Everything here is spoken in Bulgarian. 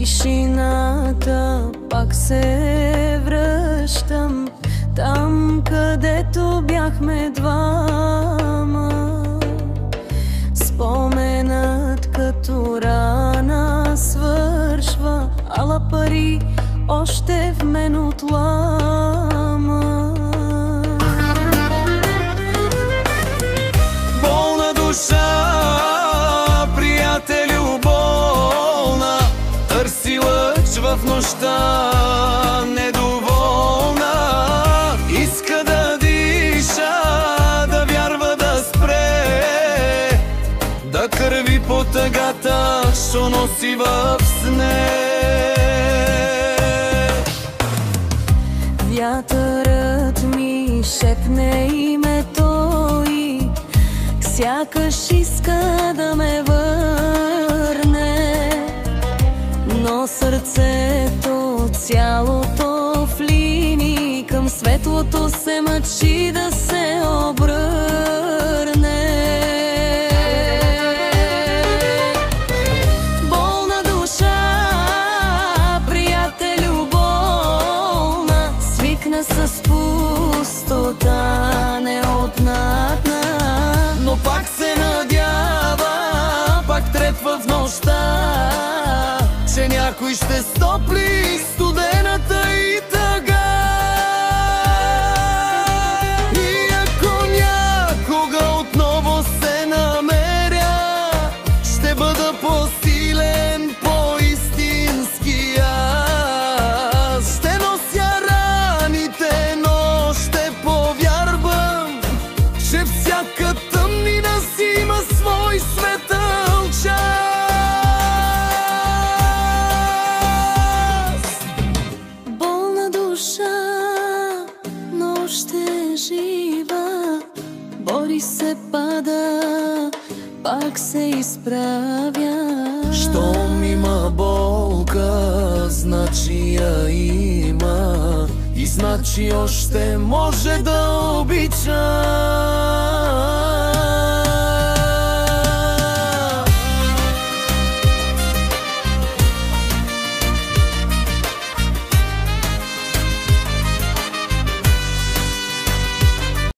тишината пак се връщам там, където бяхме двама. Споменът като рана свършва, ала пари още в мен отлама. Болна душа, приятелю, болна, търси лъч в нощта, недоволна. Иска да диша, да вярва, да спре, да кърви по тъгата, шо носи в сне. Вятърът ми шепне името и сякаш иска да ме върне, но сърцето цялото в линии към светлото се мъчи да се обърне. Болна душа, приятелю, болна, свикна с пустота неотнатна, Но пак се надява, пак трепва в нощта, че някой ще стопли студената и тъга. И ако някога отново се намеря, ще бъда по-силен, по-истински аз. Ще нося раните, но ще повярвам, че всяка тъмнина си има свой светъл час. болна душа, но още е жива, бори се, пада, пак се изправя. Щом има болка, значи я има, и значи още може да обича.